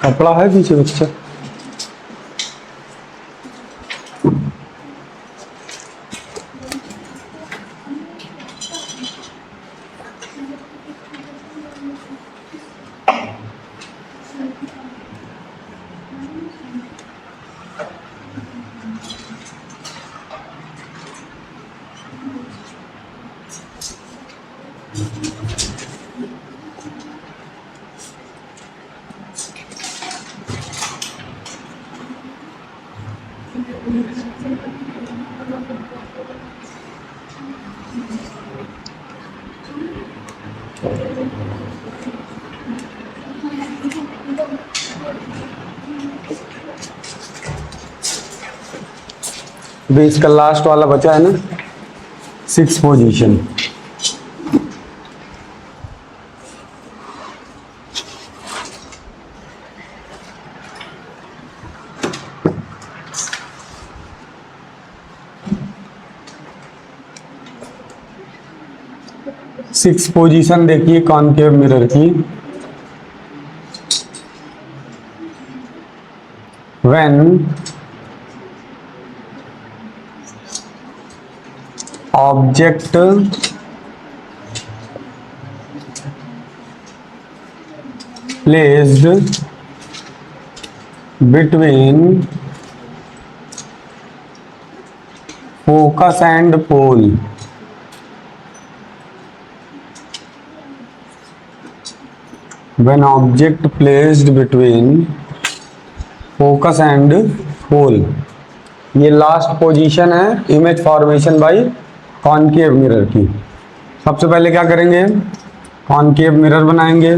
कपड़ा है पीछे बच्चा। बेस का लास्ट वाला बचा है ना, 6 पोजीशन। सिक्स पोजीशन देखिए कॉनकेव मिरर की। When object placed between focus and pole, when object placed between focus and pole, ये लास्ट पोजीशन है image formation by concave mirror की। सबसे पहले क्या करेंगे, कॉनकेव मिरर बनाएंगे,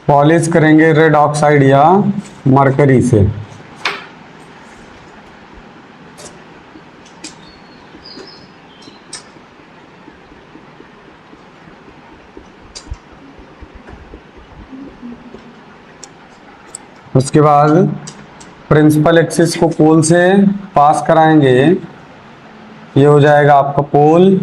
पॉलिश करेंगे रेड ऑक्साइड या मरकरी से। उसके बाद प्रिंसिपल एक्सिस को पोल से पास कराएंगे, ये हो जाएगा आपका पोल।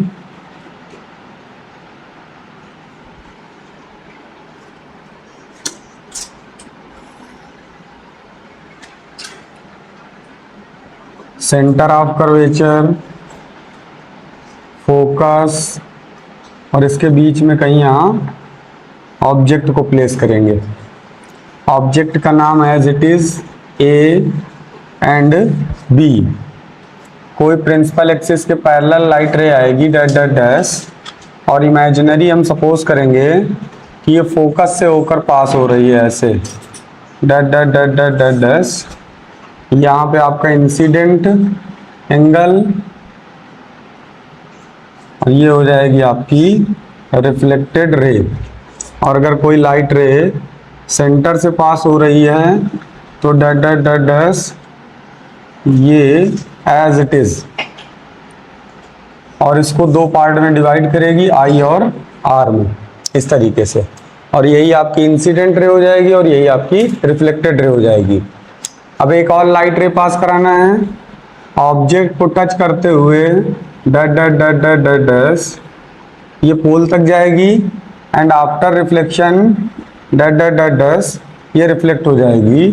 सेंटर ऑफ कर्वेचर, फोकस, और इसके बीच में कहीं यहाँ ऑब्जेक्ट को प्लेस करेंगे। ऑब्जेक्ट का नाम as it is A and B. कोई प्रिंसिपल एक्सिस के पैरेलल लाइट रे आएगी डैट डैट डैश, और इमेजिनरी हम सपोज करेंगे कि ये फोकस से होकर पास हो रही है ऐसे that that that that dot dash. यहाँ पे आपका इंसिडेंट एंगल, और ये हो जाएगी आपकी रिफ्लेक्टेड रे। और अगर कोई लाइट रे सेंटर से पास हो रही है तो डैट डैट डैट डैश ये एज इट इज, और इसको दो पार्ट में डिवाइड करेगी आई और आर में इस तरीके से, और यही आपकी इंसिडेंट रे हो जाएगी और यही आपकी रिफ्लेक्टेड रे हो जाएगी। अब एक और लाइट रे पास कराना है, ऑब्जेक्ट को टच करते हुए that that that that dot dash ये पोल तक जाएगी, and after reflection that that dot dash ये रिफ्लेक्ट हो जाएगी।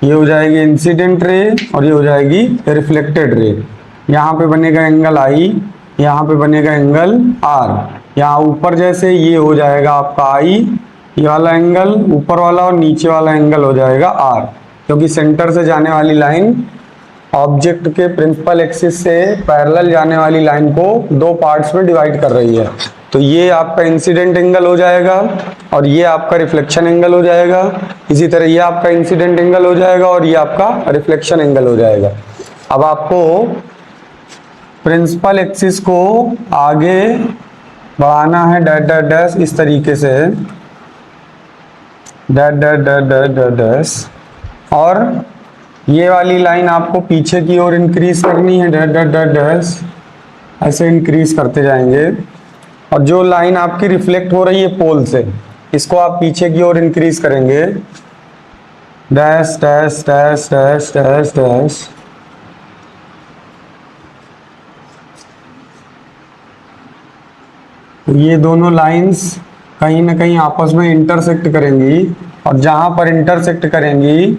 ये हो जाएगी इंसिडेंट रे और ये हो जाएगी रिफ्लेक्टेड रे। यहाँ पे बनेगा एंगल आई, यहाँ पे बनेगा एंगल आर। यहाँ ऊपर जैसे ये हो जाएगा आपका आई, ये वाला एंगल ऊपर वाला, और नीचे वाला एंगल हो जाएगा आर, क्योंकि सेंटर से जाने वाली लाइन ऑब्जेक्ट के प्रिंसिपल एक्सिस से पैरेलल जाने वाली लाइन को दो पार्ट्स में डिवाइड कर रही है। तो ये आपका इंसिडेंट एंगल हो जाएगा और ये आपका रिफ्लेक्शन एंगल हो जाएगा। इसी तरह ये आपका इंसिडेंट एंगल हो जाएगा और ये आपका रिफ्लेक्शन एंगल हो जाएगा। अब आपको प्रिंसिपल एक्सिस को आगे बढ़ाना है डैट डैट डैश इस तरीके say that that that that dot dash, और ये वाली लाइन आपको पीछे की ओर इंक्रीज करनी है डैट डैट डैट डैश। ऐसे इंक्रीज करते जाएंगे और जो लाइन आपकी रिफ्लेक्ट हो रही है पोल से, इसको आप पीछे की ओर इंक्रीज करेंगे, dash dash dash dash dash dash. ये दोनों लाइंस कहीं ना कहीं आपस में इंटरसेक्ट करेंगी, और जहां पर इंटरसेक्ट करेंगी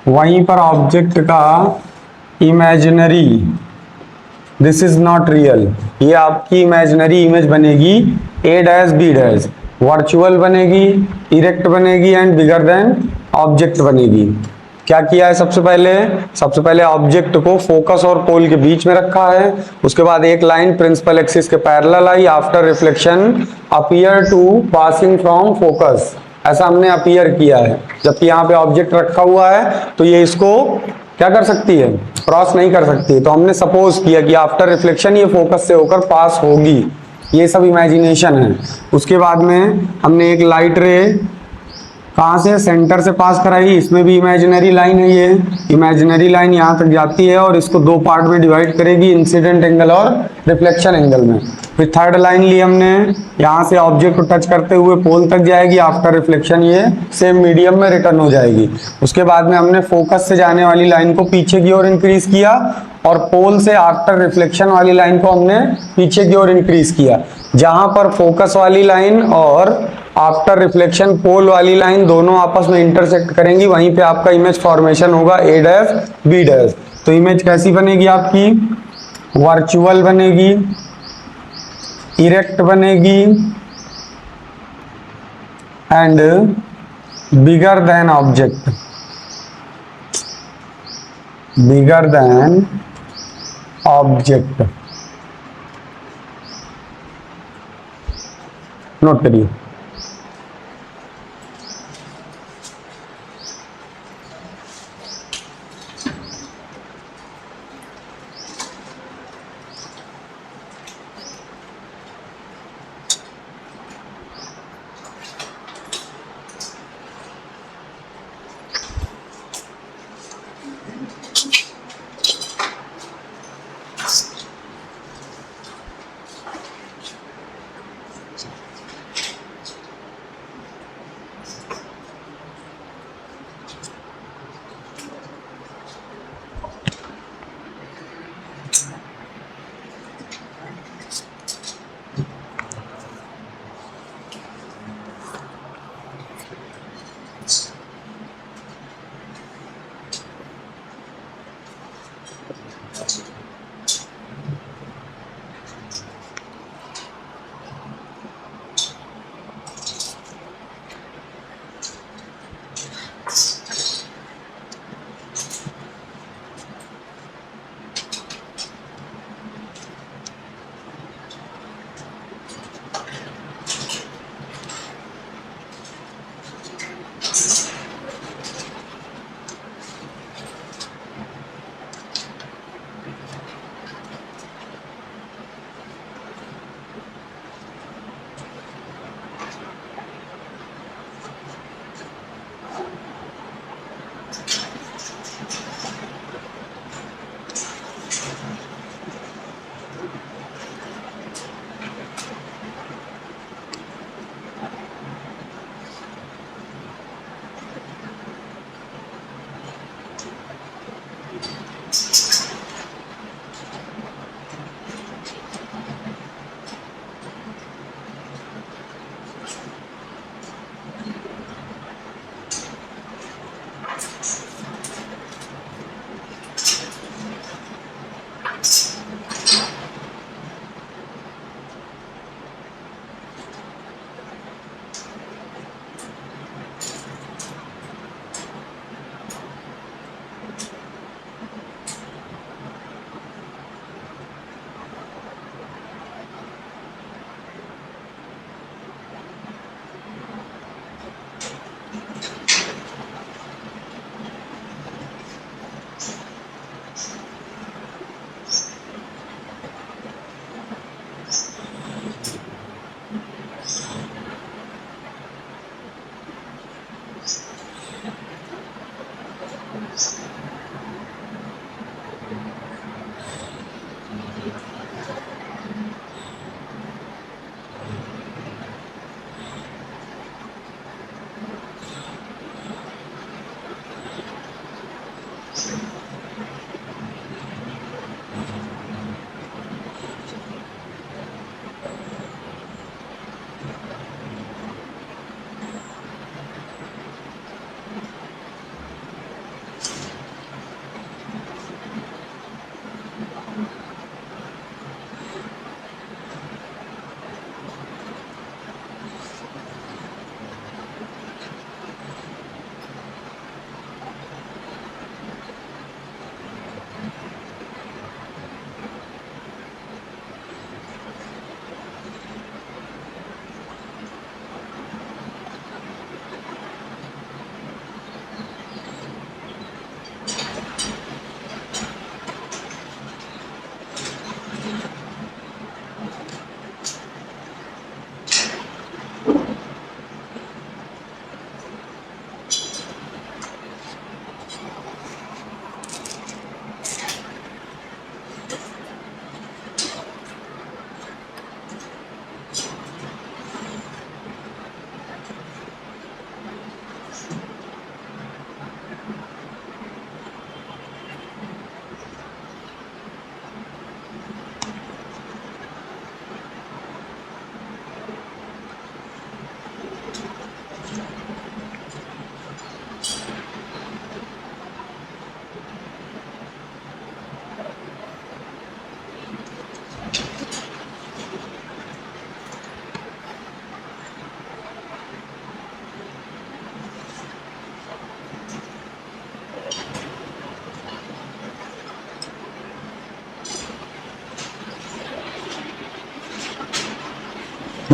वहीं पर ऑब्जेक्ट का imaginary, this is not real, ये आपकी इमेजिनरी इमेज बनेगी, ए डैश बी डैश, वर्चुअल बनेगी, इरेक्ट बनेगी एंड बिगर देन ऑब्जेक्ट बनेगी। क्या किया है सबसे पहले ऑब्जेक्ट को फोकस और पोल के बीच में रखा है, उसके बाद एक लाइन प्रिंसिपल एक्सिस के पैरेलल आई, after reflection appear to passing from focus, ऐसा हमने अपीयर किया है। जबकि यहाँ पे ऑब्जेक्ट रखा हुआ है तो ये इसको क्या कर सकती है, क्रॉस नहीं कर सकती। तो हमने सपोज किया कि आफ्टर रिफ्लेक्शन ये फोकस से होकर पास होगी, ये सब इमेजिनेशन है। उसके बाद में हमने एक लाइट रे कहाँ से, सेंटर से पास कराई, इसमें भी इमेजिनरी लाइन है, ये इमेजिनरी लाइन यहाँ तक जाती है और इसको दो पार्ट में डिवाइड करेगी, इंसिडेंट एंगल और रिफ्लेक्शन एंगल में। फिर थर्ड लाइन ली हमने, यहाँ से ऑब्जेक्ट को टच करते हुए पोल तक जाएगी, आफ्टर रिफ्लेक्शन ये सेम मीडियम में रिटर्न हो जाएगी। उसके बाद में हमने फोकस से जाने वाली लाइन को पीछे की ओर इंक्रीज किया, और पोल से आफ्टर रिफ्लेक्शन वाली लाइन को हमने पीछे की ओर इंक्रीज किया। जहां पर फोकस वाली लाइन और आफ्टर रिफ्लेक्शन पोल वाली लाइन दोनों आपस में इंटरसेक्ट करेंगी, वहीं पे आपका इमेज फॉर्मेशन होगा ए डैश बी डैश। तो इमेज कैसी बनेगी आपकी, वर्चुअल बनेगी, इरेक्ट बनेगी and bigger than object, bigger than object. Note करिए।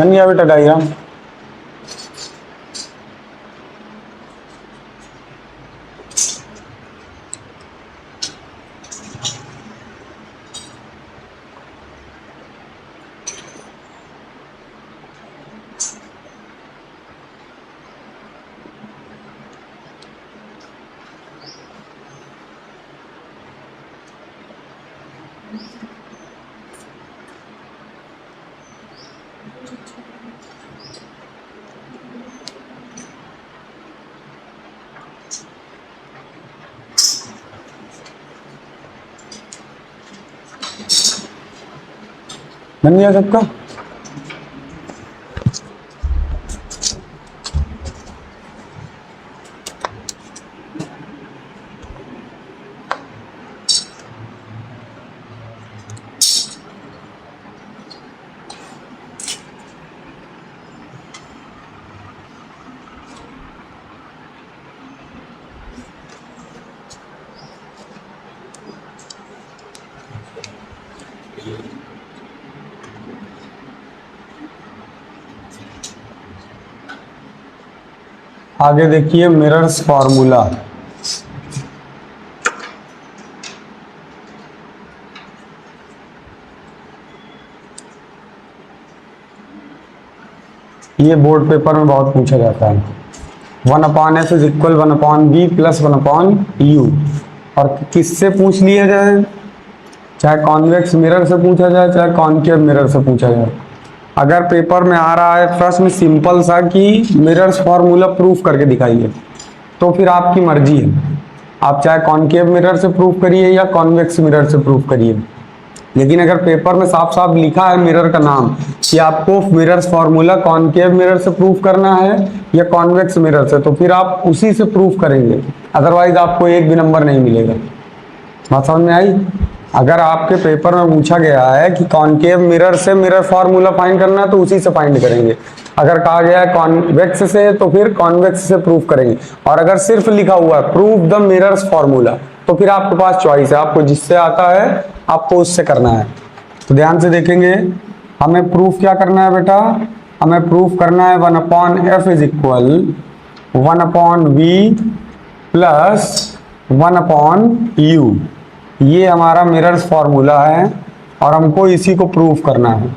बन गया बेटा डायग्राम। बन गया सबका। आगे देखिए मिरर्स फॉर्मूला। ये बोर्ड पेपर में बहुत पूछा जाता है। 1/f is equal 1/b plus 1/u। और किससे पूछ लिया जाए, चाहे कॉन्वेक्स मिरर से पूछा जाए चाहे कॉनकेव मिरर से पूछा जाए। अगर पेपर में आ रहा है प्रश्न सिंपल सा कि मिरर्स फॉर्मूला प्रूफ करके दिखाइए, तो फिर आपकी मर्जी है, आप चाहे कॉनकेव मिरर से प्रूफ करिए या कॉन्वेक्स मिरर से प्रूफ करिए। लेकिन अगर पेपर में साफ साफ लिखा है मिरर का नाम कि आपको मिरर्स फॉर्मूला कॉनकेव मिरर से प्रूफ करना है या कॉन्वेक्स मिरर से, तो फिर आप उसी से प्रूफ करेंगे, अदरवाइज आपको एक भी नंबर नहीं मिलेगा। बात समझ में आई? अगर आपके पेपर में पूछा गया है कि कॉनकेव मिरर से मिरर फॉर्मूला फाइंड करना है तो उसी से फाइंड करेंगे। अगर कहा गया है कॉन्वेक्स से तो फिर कॉन्वेक्स से प्रूफ करेंगे। और अगर सिर्फ लिखा हुआ है प्रूफ द मिरर्स फॉर्मूला, तो फिर आपके पास चॉइस है, आपको जिससे आता है आपको उससे करना है। तो ध्यान से देखेंगे, हमें प्रूफ क्या करना है बेटा, हमें प्रूफ करना है 1/f is equal 1/v plus 1/u। ये हमारा मिरर्स फॉर्मूला है और हमको इसी को प्रूफ करना है।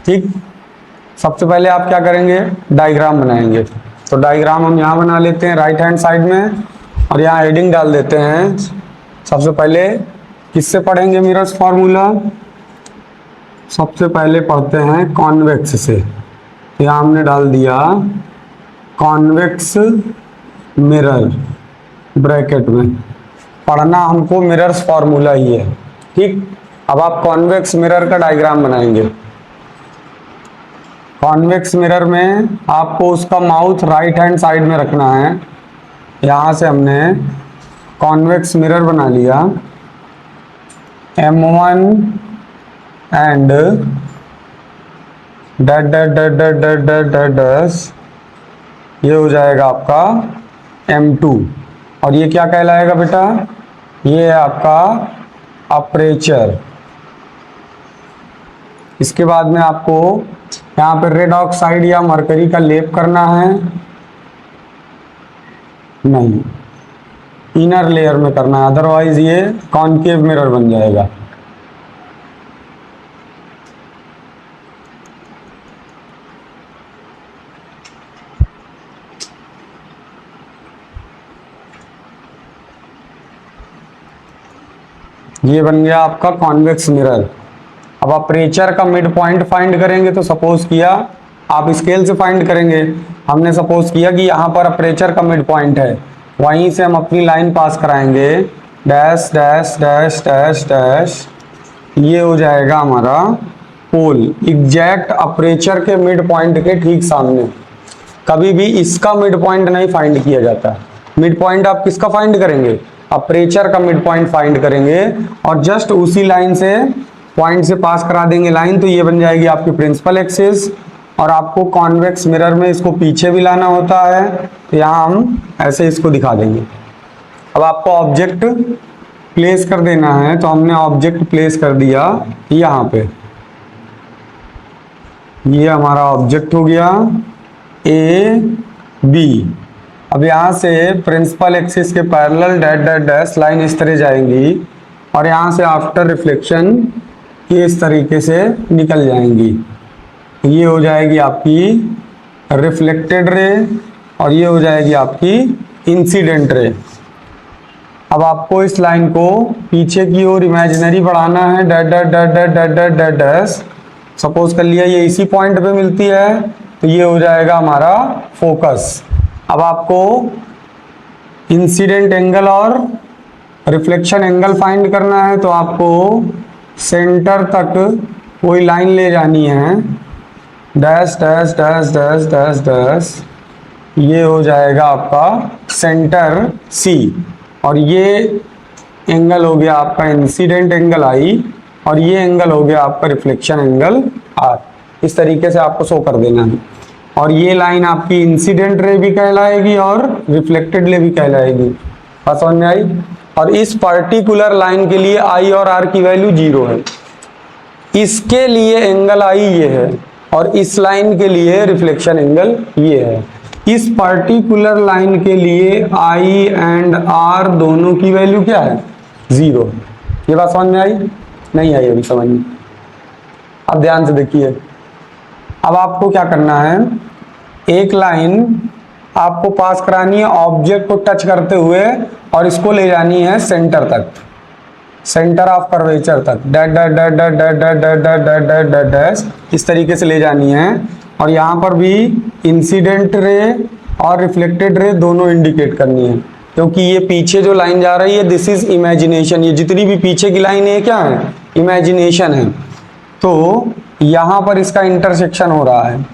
ठीक, सबसे पहले आप क्या करेंगे, डायग्राम बनाएंगे। तो डायग्राम हम यहाँ बना लेते हैं राइट हैंड साइड में, और यहाँ हेडिंग डाल देते हैं। सबसे पहले किससे पढ़ेंगे मिरर्स फॉर्मूला, सबसे पहले पढ़ते हैं कॉन्वेक्स से। यहाँ हमने डाल दिया कॉन्वेक्स मिरर ब्रैकेट में। पढ़ना हमको मिरर्स फॉर्मूला ही है। ठीक, अब आप कॉन्वेक्स मिरर का डायग्राम बनाएंगे। कॉन्वेक्स मिरर में आपको उसका माउथ राइट हैंड साइड में रखना है। यहाँ से हमने कॉन्वेक्स मिरर बना लिया, M1 एंड ये हो जाएगा आपका M2। और ये क्या कहलाएगा बेटा, ये है आपका अपर्चर। इसके बाद में आपको यहाँ पे रेड ऑक्साइड या मरकरी का लेप करना है, नहीं इनर लेयर में करना है, अदरवाइज ये कॉनकेव मिरर बन जाएगा। ये बन गया आपका कॉन्वेक्स मिरर। अब अपर्चर का मिड पॉइंट फाइंड करेंगे, तो सपोज किया आप स्केल से फाइंड करेंगे, हमने सपोज किया कि यहाँ पर अपर्चर का मिड पॉइंट है, वहीं से हम अपनी लाइन पास कराएंगे, dash dash dash dash dash, ये हो जाएगा हमारा पोल एग्जैक्ट अपर्चर के मिड पॉइंट के ठीक सामने। कभी भी इसका मिड पॉइंट नहीं फाइंड किया जाता। मिड पॉइंट आप किसका फाइंड करेंगे, अपर्चर का मिड पॉइंट फाइंड करेंगे, और जस्ट उसी लाइन से पॉइंट से पास करा देंगे लाइन, तो ये बन जाएगी आपकी प्रिंसिपल एक्सिस। और आपको कॉन्वेक्स मिरर में इसको पीछे भी लाना होता है, तो यहाँ हम ऐसे इसको दिखा देंगे। अब आपको ऑब्जेक्ट प्लेस कर देना है, तो हमने ऑब्जेक्ट प्लेस कर दिया यहाँ पे। ये हमारा ऑब्जेक्ट हो गया ए बी। अब यहाँ से प्रिंसिपल एक्सिस के parallel that dot dash line इस तरह जाएंगी और यहाँ से आफ्टर रिफ्लेक्शन ये इस तरीके से निकल जाएंगी। ये हो जाएगी आपकी रिफ्लेक्टेड रे और ये हो जाएगी आपकी इंसिडेंट रे। अब आपको इस लाइन को पीछे की ओर इमेजिनरी बढ़ाना है, that that that that that that dot dash. Suppose कर लिया ये इसी पॉइंट पे मिलती है तो ये हो जाएगा हमारा फोकस। अब आपको इंसिडेंट एंगल और रिफ्लेक्शन एंगल फाइंड करना है तो आपको सेंटर तक कोई लाइन ले जानी है, dash dash dash dash dash dash. ये हो जाएगा आपका सेंटर सी और ये एंगल हो गया आपका इंसिडेंट एंगल आई और ये एंगल हो गया आपका रिफ्लेक्शन एंगल आर। इस तरीके से आपको शो कर देना है। और ये लाइन आपकी इंसिडेंट रे भी कहलाएगी और रिफ्लेक्टेड रे भी कहलाएगी। बात समझ में आई। और इस पर्टिकुलर लाइन के लिए आई और आर की वैल्यू 0 है। इसके लिए एंगल आई ये है और इस लाइन के लिए रिफ्लेक्शन एंगल ये है। इस पर्टिकुलर लाइन के लिए आई एंड आर दोनों की वैल्यू क्या है? 0। ये बात समझ में आई? नहीं आई अभी समझ में? अब ध्यान से देखिए। अब आपको क्या करना है, एक लाइन आपको पास करानी है ऑब्जेक्ट को टच करते हुए और इसको ले जानी है सेंटर तक, सेंटर ऑफ कर्वेचर तक, that that that that that that that that that that dot dash इस तरीके से ले जानी है। और यहाँ पर भी इंसिडेंट रे और रिफ्लेक्टेड रे दोनों इंडिकेट करनी है, क्योंकि ये पीछे जो लाइन जा रही है दिस इज इमेजिनेशन। ये जितनी भी पीछे की लाइन है क्या है? इमेजिनेशन है। तो यहाँ पर इसका इंटरसेक्शन हो रहा है।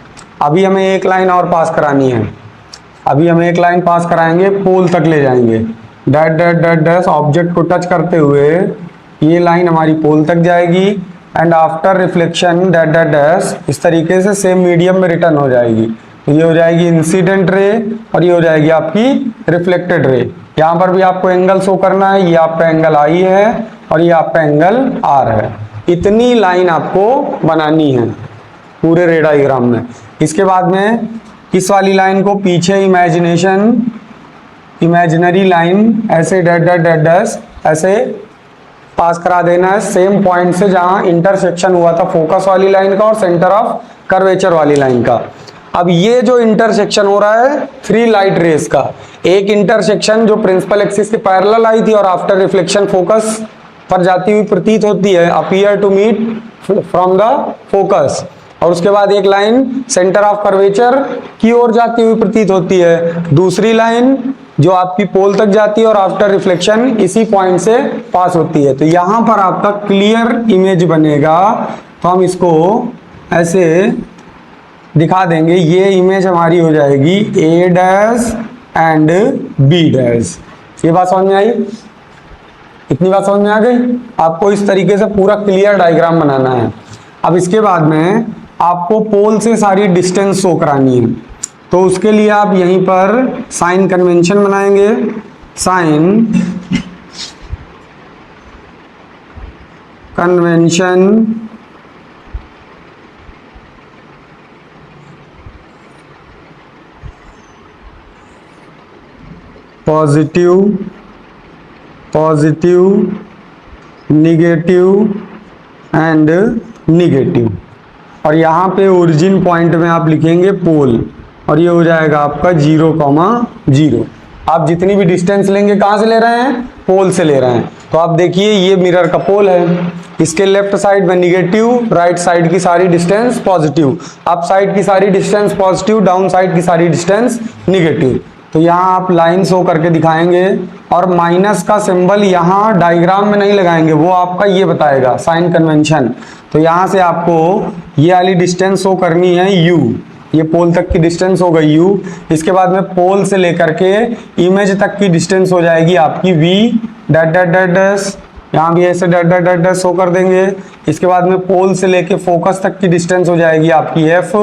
अभी हमें एक लाइन और पास करानी है। अभी हम एक लाइन पास कराएंगे, पोल तक ले जाएंगे, that that dot dash object को टच करते हुए ये लाइन हमारी पोल तक जाएगी and after reflection that dot dash इस तरीके से सेम मीडियम में रिटर्न हो जाएगी। तो ये हो जाएगी इंसिडेंट रे और ये हो जाएगी आपकी रिफ्लेक्टेड रे। यहाँ पर भी आपको एंगल शो करना है, ये आपका एंगल आई है और ये आपका एंगल आर है। इतनी लाइन आपको बनानी है पूरे रे डायग्राम में। इसके बाद में इस वाली लाइन को पीछे इमेजिनरी लाइन ऐसे डैट डैट डैट डैश ऐसे पास करा देना है सेम पॉइंट से जहां इंटरसेक्शन हुआ था फोकस वाली लाइन का और सेंटर ऑफ कर्वेचर वाली लाइन का। अब ये जो इंटरसेक्शन हो रहा है 3 लाइट रेस का, एक इंटरसेक्शन जो प्रिंसिपल एक्सिस के पैरेलल आई थी और आफ्टर रिफ्लेक्शन फोकस पर जाती हुई प्रतीत होती है, appear to meet from the focus. और उसके बाद एक लाइन सेंटर ऑफ कर्वेचर की ओर जाती हुई प्रतीत होती है, दूसरी लाइन जो आपकी पोल तक जाती है और आफ्टर रिफ्लेक्शन इसी पॉइंट से पास होती है। तो यहां पर आपका क्लियर इमेज बनेगा। तो हम इसको ऐसे दिखा देंगे, ये इमेज हमारी हो जाएगी ए डैश एंड बी डैश। ये बात समझ में आई? इतनी बात समझ में आ गई? आपको इस तरीके से पूरा क्लियर डायग्राम बनाना है। अब इसके बाद में आपको पोल से सारी डिस्टेंस शो करानी है, तो उसके लिए आप यहीं पर साइन कन्वेंशन बनाएंगे। Sign convention positive, positive, negative and negative. और यहाँ पे ओरिजिन पॉइंट में आप लिखेंगे पोल और ये हो जाएगा आपका 0,0। आप जितनी भी डिस्टेंस लेंगे कहाँ से ले रहे हैं? पोल से ले रहे हैं। तो आप देखिए ये मिरर का पोल है, इसके लेफ्ट साइड में निगेटिव, राइट साइड की सारी डिस्टेंस पॉजिटिव, अप साइड की सारी डिस्टेंस पॉजिटिव, डाउन साइड की सारी डिस्टेंस निगेटिव। तो यहाँ आप लाइन शो करके दिखाएंगे और माइनस का सिंबल यहाँ डायग्राम में नहीं लगाएंगे, वो आपका ये बताएगा साइन कन्वेंशन। तो यहाँ से आपको ये वाली डिस्टेंस शो करनी है u, ये पोल तक की डिस्टेंस हो गई u। इसके बाद में पोल से लेकर के इमेज तक की डिस्टेंस हो जाएगी आपकी v that that dot dash, यहाँ भी ऐसे that that dot dash show कर देंगे। इसके बाद में पोल से लेके फोकस तक की डिस्टेंस हो जाएगी आपकी f,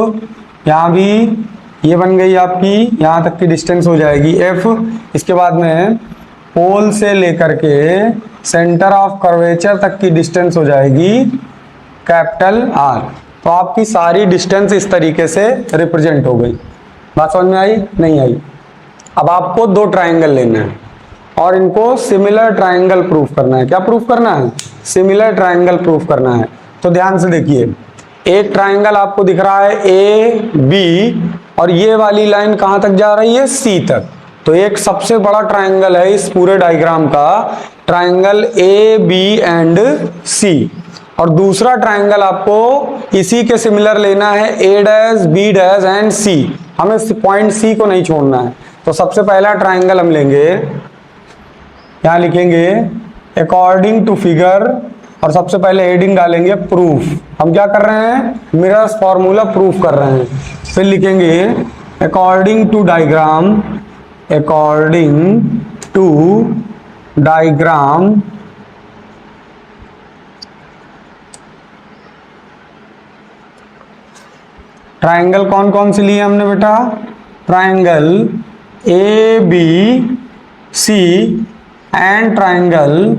यहाँ भी ये बन गई आपकी, यहाँ तक की डिस्टेंस हो जाएगी f। इसके बाद में पोल से लेकर के सेंटर ऑफ कर्वेचर तक की डिस्टेंस हो जाएगी कैपिटल R। तो आपकी सारी डिस्टेंस इस तरीके से रिप्रेजेंट हो गई। बात समझ में आई? नहीं आई? अब आपको दो ट्राइंगल लेना है और इनको सिमिलर ट्राइंगल प्रूफ करना है। क्या प्रूफ करना है? सिमिलर ट्राइंगल प्रूफ करना है। तो ध्यान से देखिए, एक ट्राइंगल आपको दिख रहा है ए बी, और ये वाली लाइन कहां तक जा रही है? सी तक। तो एक सबसे बड़ा ट्राइंगल है इस पूरे डायग्राम का, ट्राइंगल ए बी एंड सी। और दूसरा ट्राइंगल आपको इसी के सिमिलर लेना है, A dash B dash and सी। हमें पॉइंट सी को नहीं छोड़ना है। तो सबसे पहला ट्राइंगल हम लेंगे, यहां लिखेंगे अकॉर्डिंग टू फिगर, और सबसे पहले हेडिंग डालेंगे प्रूफ। हम क्या कर रहे हैं? मिरर्स फॉर्मूला प्रूफ कर रहे हैं। फिर लिखेंगे according to diagram, according to diagram triangle कौन कौन से लिए हमने बेटा? Triangle A B C and triangle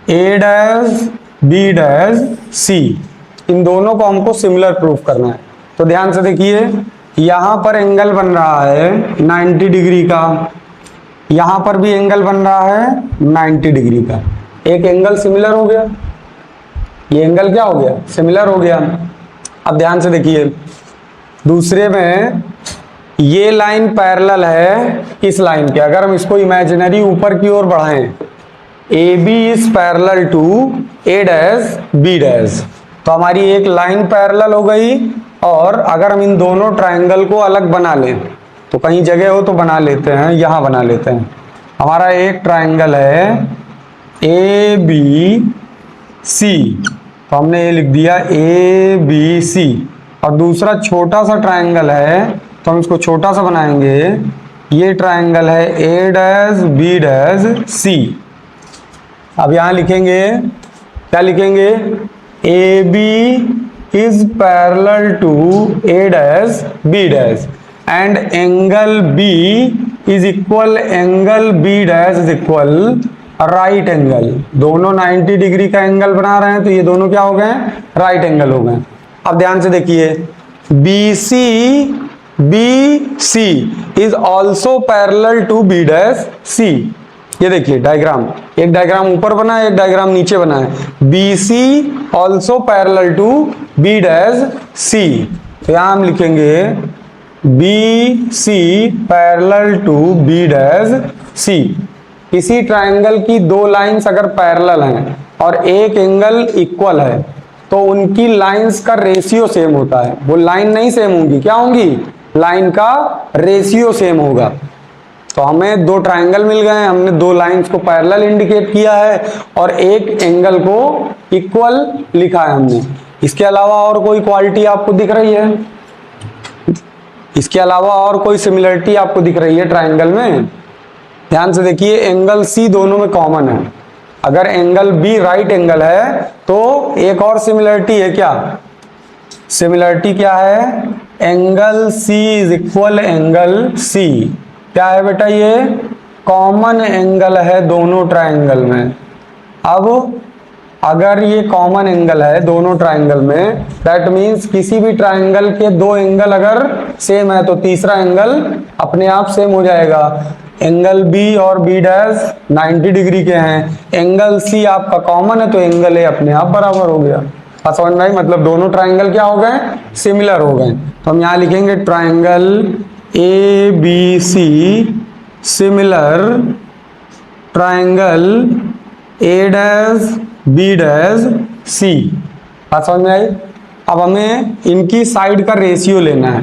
A dash B dash C. इन दोनों को हमको सिमिलर प्रूफ करना है। तो ध्यान से देखिए, यहां पर एंगल बन रहा है 90 डिग्री का, यहां पर भी एंगल बन रहा है 90 डिग्री का। एक एंगल सिमिलर हो गया, ये एंगल क्या हो गया? सिमिलर हो गया। अब ध्यान से देखिए, दूसरे में ये लाइन पैरेलल है इस लाइन के। अगर हम इसको इमेजिनरी ऊपर की ओर बढ़ाएं, A B is parallel to A dash B dash, तो हमारी एक लाइन पैरेलल हो गई। और अगर हम इन दोनों ट्राइंगल को अलग बना लें, तो कहीं जगह हो तो बना लेते हैं, यहां बना लेते हैं। हमारा एक ट्राइंगल है ए बी सी, तो हमने ये लिख दिया ए बी सी। और दूसरा छोटा सा ट्राइंगल है, तो हम इसको छोटा सा बनाएंगे। ये ट्राइंगल है A dash B dash C. अब यहां लिखेंगे, क्या लिखेंगे? A B is parallel to A dash B dash and angle B is equal, angle B dash is equal right angle. दोनों 90 डिग्री का एंगल बना रहे हैं, तो ये दोनों क्या हो गए? राइट एंगल हो गए। अब ध्यान से देखिए, B C is also parallel to B dash C. ये देखिए डायग्राम, एक डायग्राम ऊपर बना है, एक डायग्राम नीचे बना है। B C also parallel to B dash C. तो यहां हम लिखेंगे B C parallel to B dash C. किसी ट्राइंगल की दो लाइंस अगर पैरेलल हैं और एक एंगल इक्वल है, तो उनकी लाइंस का रेशियो सेम होता है। वो लाइन नहीं सेम होंगी, क्या होंगी? लाइन का रेशियो सेम होगा। तो हमें दो ट्राइंगल मिल गए, हमने दो लाइंस को पैरेलल इंडिकेट किया है और एक एंगल को इक्वल लिखा है हमने। इसके अलावा और कोई क्वालिटी आपको दिख रही है? इसके अलावा और कोई सिमिलरिटी आपको दिख रही है ट्राइंगल में? ध्यान से देखिए, एंगल सी दोनों में कॉमन है। अगर एंगल बी राइट एंगल है, तो एक और सिमिलरिटी है। क्या सिमिलरिटी क्या है? Angle C is equal angle C. क्या है बेटा? ये कॉमन एंगल है दोनों ट्राइंगल में। अब अगर ये कॉमन एंगल है दोनों ट्राइंगल में, दैट मीन्स किसी भी ट्राइंगल के दो एंगल अगर सेम है, तो तीसरा एंगल अपने आप सेम हो जाएगा। एंगल बी और बी डैश 90 डिग्री के हैं, एंगल सी आपका कॉमन है, तो एंगल ए अपने आप बराबर हो गया। बात समझ में आई? मतलब दोनों ट्राइंगल क्या हो गए? सिमिलर हो गए। तो हम यहां लिखेंगे triangle A B C similar triangle A dash B dash C. बात समझ में आई? अब हमें इनकी साइड का रेशियो लेना है।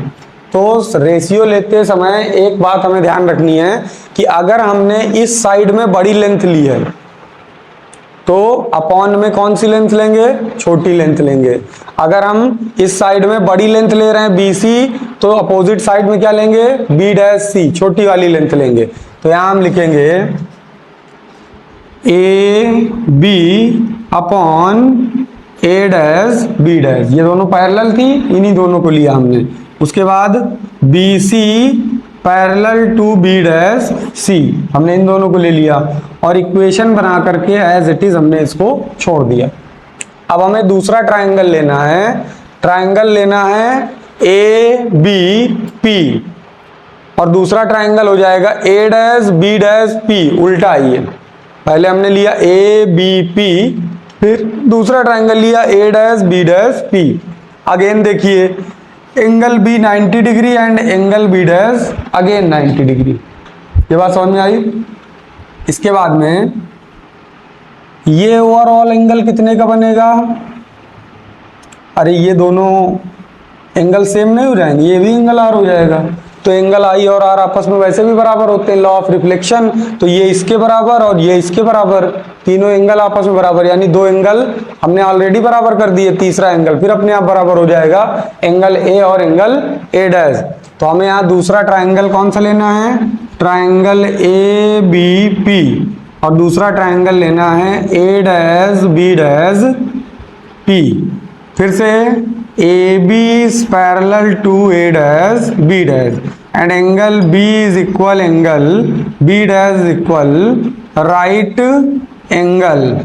तो रेशियो लेते समय एक बात हमें ध्यान रखनी है कि अगर हमने इस साइड में बड़ी लेंथ ली है, तो अपॉन में कौन सी लेंथ लेंगे? छोटी लेंथ लेंगे। अगर हम इस साइड में बड़ी लेंथ ले रहे हैं BC, तो अपोजिट साइड में क्या लेंगे? B डैश C, छोटी वाली लेंथ लेंगे। तो यहां हम लिखेंगे AB upon A dash B dash. ये दोनों पैरेलल थी, इन्हीं दोनों को लिया हमने। उसके बाद BC parallel to B dash C, हमने इन दोनों को ले लिया और इक्वेशन बना करके एज इट इज हमने इसको छोड़ दिया। अब हमें दूसरा ट्राइंगल लेना है, ट्राइंगल लेना है ए बी पी, और दूसरा ट्राइंगल हो जाएगा ए डैश बी डैश पी। उल्टा आइए, पहले हमने लिया ए बी पी, फिर दूसरा ट्राइंगल लिया A dash B dash P. Again देखिए, angle B 90 degree and angle B dash again 90 degree. ये बात समझ में आई? इसके बाद में ये ओवरऑल एंगल कितने का बनेगा? अरे ये दोनों एंगल सेम नहीं हो जाएंगे, ये भी एंगल आर हो जाएगा। तो एंगल आई और आर आपस में वैसे भी बराबर होते हैं, लॉ ऑफ रिफ्लेक्शन। तो ये इसके बराबर और ये इसके बराबर, तीनों एंगल आपस में बराबर, यानी दो एंगल हमने ऑलरेडी बराबर कर दिए, तीसरा एंगल फिर अपने आप बराबर हो जाएगा, एंगल ए और एंगल ए डैश। तो हमें यहाँ दूसरा ट्राइंगल कौन सा लेना है? ट्राइंगल ए बी पी, और दूसरा ट्राइंगल लेना है A dash B dash P. फिर से A B is parallel to A dash B dash and angle B is equal angle B dash equal right angle,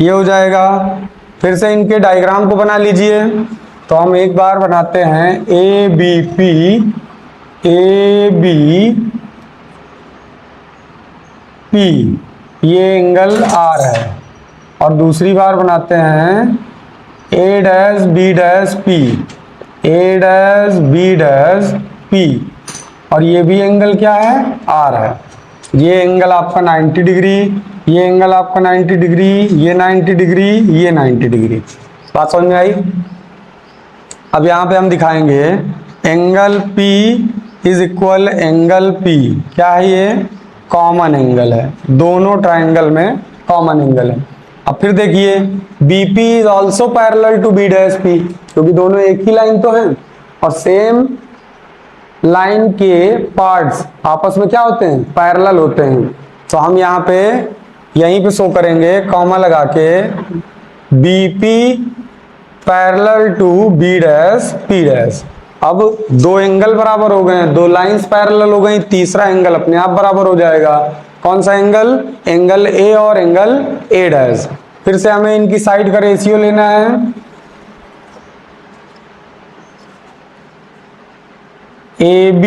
ये हो जाएगा। फिर से इनके डायग्राम को बना लीजिए। तो हम एक बार बनाते हैं A B P, A B P, ये एंगल आर है, और दूसरी बार बनाते हैं A dash B dash P, A dash B dash P, और ये भी एंगल क्या है? आर है। ये एंगल आपका 90 डिग्री, ये एंगल आपका 90 डिग्री, ये 90 डिग्री, ये 90 डिग्री। बात समझ में आई? अब यहाँ पे हम दिखाएंगे angle P is equal angle P, क्या है ये? कॉमन एंगल है, दोनों ट्राइंगल में कॉमन एंगल है। अब फिर देखिए BP is also parallel to B dash P, क्योंकि दोनों एक ही लाइन तो हैं, और सेम लाइन के पार्ट्स आपस में क्या होते हैं? पैरेलल होते हैं। तो हम यहाँ पे यहीं पे शो करेंगे कॉमा लगा के, BP parallel to B dash P dash. अब दो एंगल बराबर हो गए, दो लाइंस पैरेलल हो गई, तीसरा एंगल अपने आप बराबर हो जाएगा। कौन सा एंगल? एंगल A और एंगल A डैश। फिर से हमें इनकी साइड का रेशियो लेना है। AB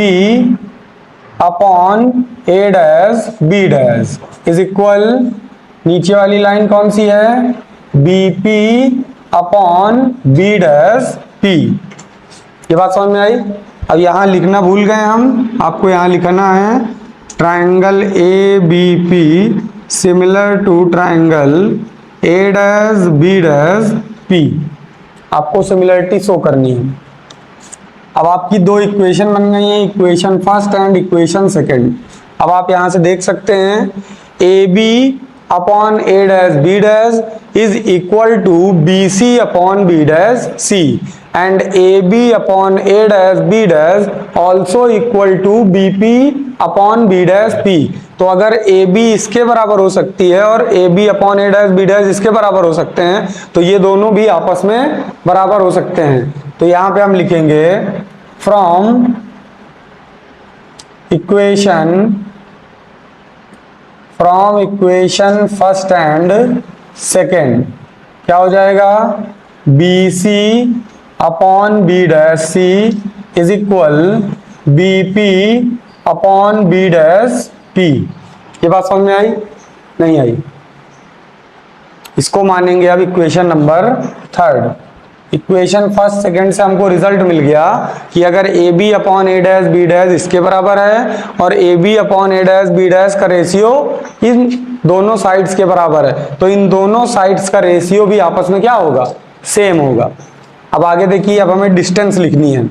upon A dash B dash is equal, नीचे वाली लाइन कौन सी है? BP upon B dash P। ये बात समझ में आई? अब यहाँ लिखना भूल गए हम, आपको यहाँ लिखना है triangle A B P similar to triangle A dash B dash P. आपको सिमिलरिटी शो करनी है। अब आपकी दो इक्वेशन बन गई हैं, equation first and equation second. अब आप यहाँ से देख सकते हैं A B upon A dash B dash is equal to B C upon B dash C, and AB upon A dash B dash also equal to BP upon B dash P। तो अगर AB इसके बराबर हो सकती है और AB upon A dash B dash इसके बराबर हो सकते हैं, तो ये दोनों भी आपस में बराबर हो सकते हैं। तो यहाँ पे हम लिखेंगे from equation first and second क्या हो जाएगा? BC upon B dash C is equal BP upon B dash P. ये बात समझ में आई? नहीं आई? इसको मानेंगे अब equation number third. Equation first second से हमको रिजल्ट मिल गया कि अगर A B upon A dash B dash इसके बराबर है और A B upon A dash B dash का रेशियो इन दोनों साइड्स के बराबर है, तो इन दोनों साइड्स का रेशियो भी आपस में क्या होगा? सेम होगा। अब आगे देखिए, अब हमें डिस्टेंस लिखनी है,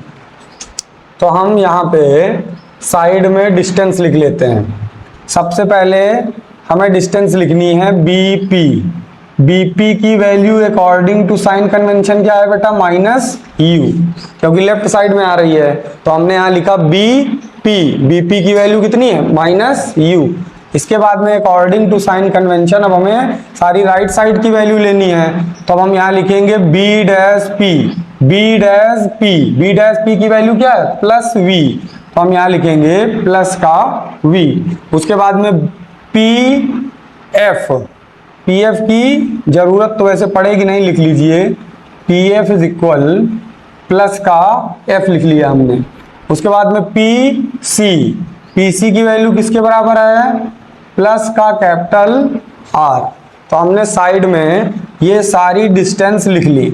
तो हम यहाँ पे साइड में डिस्टेंस लिख लेते हैं। सबसे पहले हमें डिस्टेंस लिखनी है BP। BP की value according to sign convention क्या है बेटा? माइनस U, क्योंकि लेफ्ट साइड में आ रही है, तो हमने यहाँ लिखा BP। BP की वैल्यू कितनी है? Minus U। इसके बाद में अकॉर्डिंग टू साइन कन्वेंशन अब हमें सारी राइट साइड की वैल्यू लेनी है, तो अब हम यहाँ लिखेंगे B dash P। B dash P, B dash P की वैल्यू क्या है? प्लस V, तो हम यहाँ लिखेंगे प्लस का V। उसके बाद में PF की जरूरत तो वैसे पड़ेगी नहीं, लिख लीजिए P F is equal plus का एफ लिख लिया हमने। उसके बाद में पी सी की वैल्यू किसके बराबर है, प्लस का कैपिटल आर। तो हमने साइड में ये सारी डिस्टेंस लिख ली।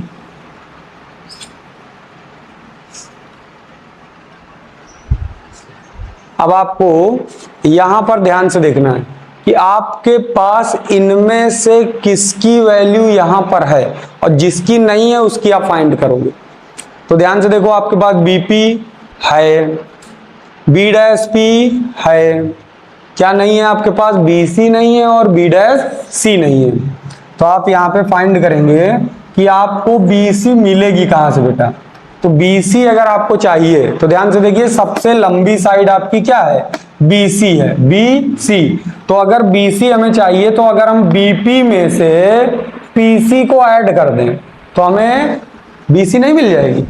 अब आपको यहां पर ध्यान से देखना है कि आपके पास इनमें से किसकी वैल्यू यहां पर है और जिसकी नहीं है उसकी आप फाइंड करोगे। तो ध्यान से देखो, आपके पास बीपी है, बी डैश पी है, क्या नहीं है आपके पास, बीसी नहीं है और बी डैश सी नहीं है। तो आप यहाँ पे फाइंड करेंगे कि आपको बीसी मिलेगी कहाँ से बेटा। तो बीसी अगर आपको चाहिए तो ध्यान से देखिए, सबसे लंबी साइड आपकी क्या है, बीसी है, बीसी। तो अगर बीसी हमें चाहिए तो अगर हम बीपी में से पीसी को ऐड कर दें तो हमें बीसी नहीं मिल जाएगी।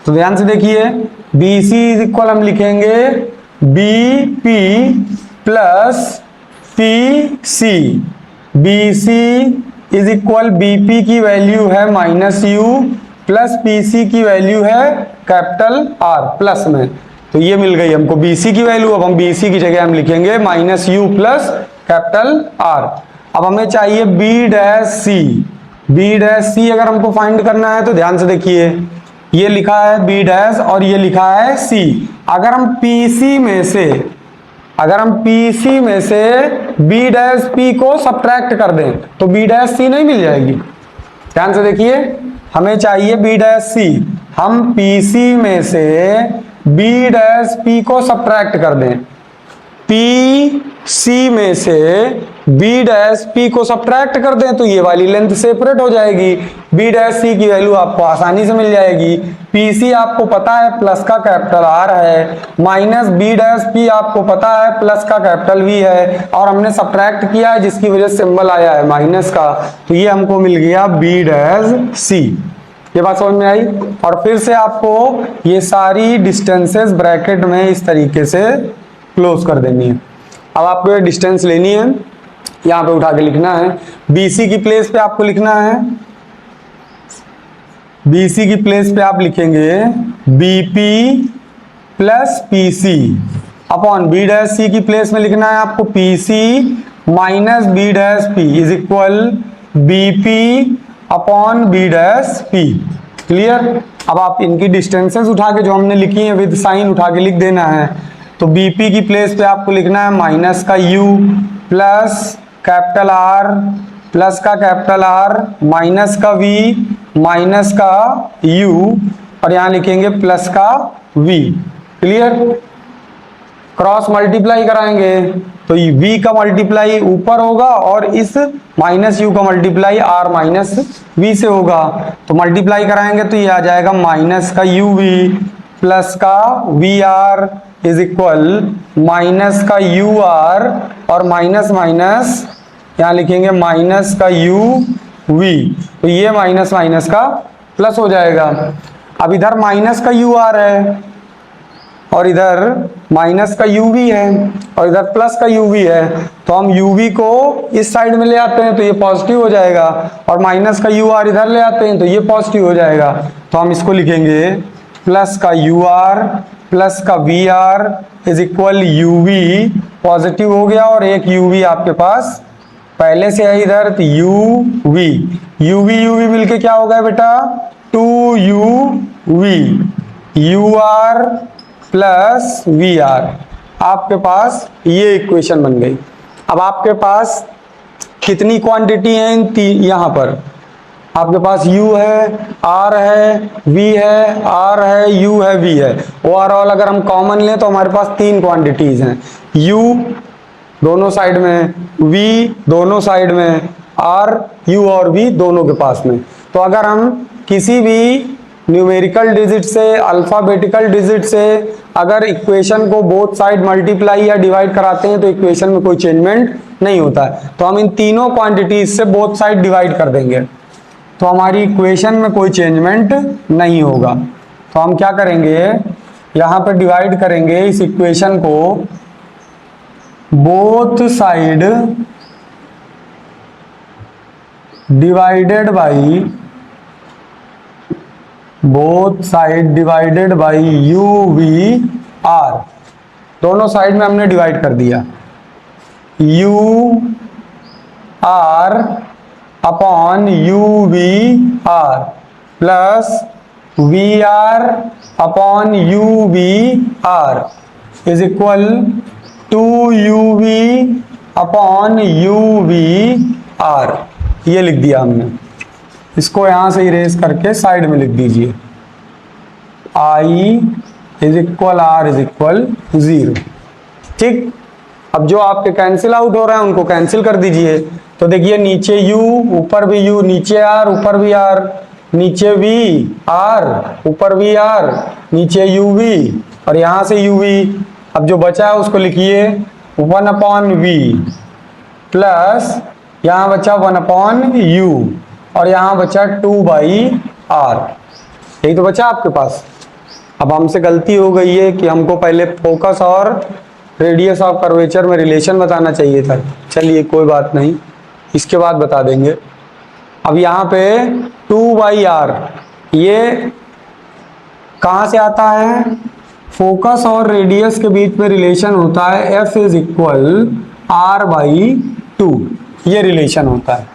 तो ध्यान से देखिए, बीसी इज इक्वल हम लिखेंगे BP plus PC. BC is equal BP की वैल्यू है माइनस यू प्लस पीसी की वैल्यू है कैपिटल आर प्लस में। तो ये मिल गई हमको बीसी की वैल्यू। अब हम बीसी की जगह हम लिखेंगे minus you plus capital R. अब हमें चाहिए बी डैश सी। बी डैश सी अगर हमको फाइंड करना है तो ध्यान से देखिए, ये लिखा है बी डैश और ये लिखा है सी। अगर हम पीसी में से बी डैश पी को सब्ट्रैक्ट कर दें तो बी डैश सी नहीं मिल जाएगी। ध्यान से देखिए, हमें चाहिए बी डैश सी। हम पीसी में से बी डैश पी को सब्ट्रैक्ट कर दें, पी सी में से बी डैश पी को सब्ट्रैक्ट कर दें तो ये वाली लेंथ सेपरेट हो जाएगी। बी डैश सी की वैल्यू आपको आसानी से मिल जाएगी। पी सी आपको पता है प्लस का कैपिटल आर है, माइनस बी डैश पी आपको पता है प्लस का कैपिटल वी है, और हमने सब्ट्रैक्ट किया है जिसकी वजह से सिंबल आया है माइनस का। तो ये हमको मिल गया बी डैश सी। ये बात समझ में आई। और फिर से आपको ये सारी डिस्टेंसेस ब्रैकेट में इस तरीके से क्लोज कर देनी है। अब आपको ये डिस्टेंस लेनी है, यहां पे उठा के लिखना है। बीसी की प्लेस पे आपको लिखना है, बीसी की प्लेस पे आप लिखेंगे BP plus PC upon B dash C की प्लेस में लिखना है आपको PC minus B dash P is equal BP upon B dash P. Clear. अब आप इनकी डिस्टेंसेस उठा के जो हमने लिखी है विद साइन उठा के लिख देना है। तो बीपी की प्लेस पे आपको लिखना है माइनस का you plus capital R plus का कैपिटल आर माइनस का वी माइनस का यू और यहां लिखेंगे प्लस का वी। क्लियर। क्रॉस मल्टीप्लाई कराएंगे तो v का मल्टीप्लाई ऊपर होगा और इस माइनस यू का मल्टीप्लाई r माइनस वी से होगा। तो मल्टीप्लाई कराएंगे तो ये आ जाएगा माइनस का यू वी प्लस का V R is equal minus का यू आर और माइनस माइनस यहाँ लिखेंगे माइनस का यू वी। तो ये माइनस माइनस का प्लस हो जाएगा। अब इधर माइनस का यू आर है और इधर माइनस का यू वी है और इधर प्लस का यू वी है। तो हम यू वी को इस साइड में ले आते हैं तो ये पॉजिटिव हो जाएगा और माइनस का यू आर इधर ले आते हैं तो ये पॉजिटिव हो जाएगा। तो हम इसको लिखेंगे प्लस का यू आर प्लस का V R is equal U V. Positive हो गया और एक यू वी आपके पास पहले से है इधर, तो यू वी मिलके क्या हो गया बेटा, two U V U R plus V R. आपके पास ये इक्वेशन बन गई। अब आपके पास कितनी क्वांटिटी है यहाँ पर, आपके पास u है, r है, v है, r है, u है, v है। ओवरऑल अगर हम कॉमन लें तो हमारे पास तीन क्वांटिटीज हैं, u दोनों साइड में, v दोनों साइड में, r u और v दोनों के पास में। तो अगर हम किसी भी न्यूमेरिकल डिजिट से अल्फाबेटिकल डिजिट से अगर इक्वेशन को बोथ साइड मल्टीप्लाई या डिवाइड कराते हैं तो इक्वेशन में कोई चेंजमेंट नहीं होता है। तो हम इन तीनों क्वांटिटीज से बोथ साइड डिवाइड कर देंगे तो हमारी इक्वेशन में कोई चेंजमेंट नहीं होगा। तो हम क्या करेंगे, यहाँ पर डिवाइड करेंगे इस इक्वेशन को both side divided by both side divided by U V R, दोनों साइड में हमने डिवाइड कर दिया। U R upon U V R plus V R upon U V R is equal to U V upon U V R. ये लिख दिया हमने, इसको यहां से इरेज करके साइड में लिख दीजिए। I is equal R is equal 0। ठीक, अब जो आपके कैंसिल आउट हो रहे हैं उनको कैंसिल कर दीजिए। तो देखिए नीचे u, ऊपर भी u, नीचे r, ऊपर भी r, नीचे v r, ऊपर भी r, नीचे uv और यहां से uv। अब जो बचा है उसको लिखिए 1 अपॉन v प्लस यहाँ बचा 1 अपॉन u और यहाँ बचा 2 बाई r। यही तो बचा आपके पास। अब हमसे गलती हो गई है कि हमको पहले फोकस और रेडियस ऑफ कर्वेचर में रिलेशन बताना चाहिए था। चलिए कोई बात नहीं, इसके बाद बता देंगे। अब यहाँ पे 2 बाई आर ये कहाँ से आता है? फोकस और रेडियस के बीच में रिलेशन होता है F is equal R by 2, ये रिलेशन होता है।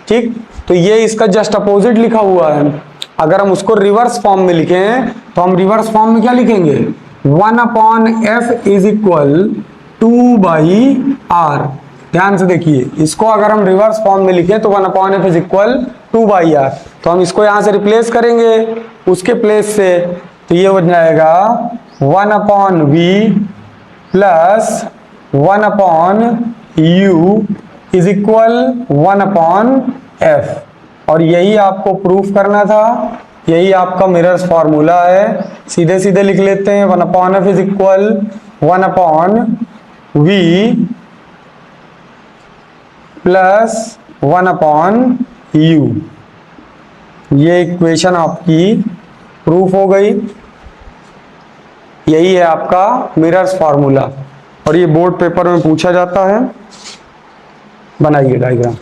ठीक, तो ये इसका जस्ट अपोजिट लिखा हुआ है। अगर हम उसको रिवर्स फॉर्म में लिखें तो हम रिवर्स फॉर्म में क्या लिखेंगे? 1 upon F is equal 2 by R. ध्यान से देखिए, इसको अगर हम रिवर्स फॉर्म में लिखें तो 1 upon F is equal 2 by R, तो हम इसको यहां से रिप्लेस करेंगे उसके प्लेस से, तो ये बन जाएगा 1 upon V plus 1 upon U is equal 1 upon F. और यही आपको प्रूफ करना था, यही आपका मिरर्स फॉर्मूला है। सीधे सीधे लिख लेते हैं 1 upon F is equal 1 upon V plus 1 upon U. ये इक्वेशन आपकी प्रूफ हो गई। यही है आपका मिरर्स फॉर्मूला और ये बोर्ड पेपर में पूछा जाता है। बनाइए डायग्राम।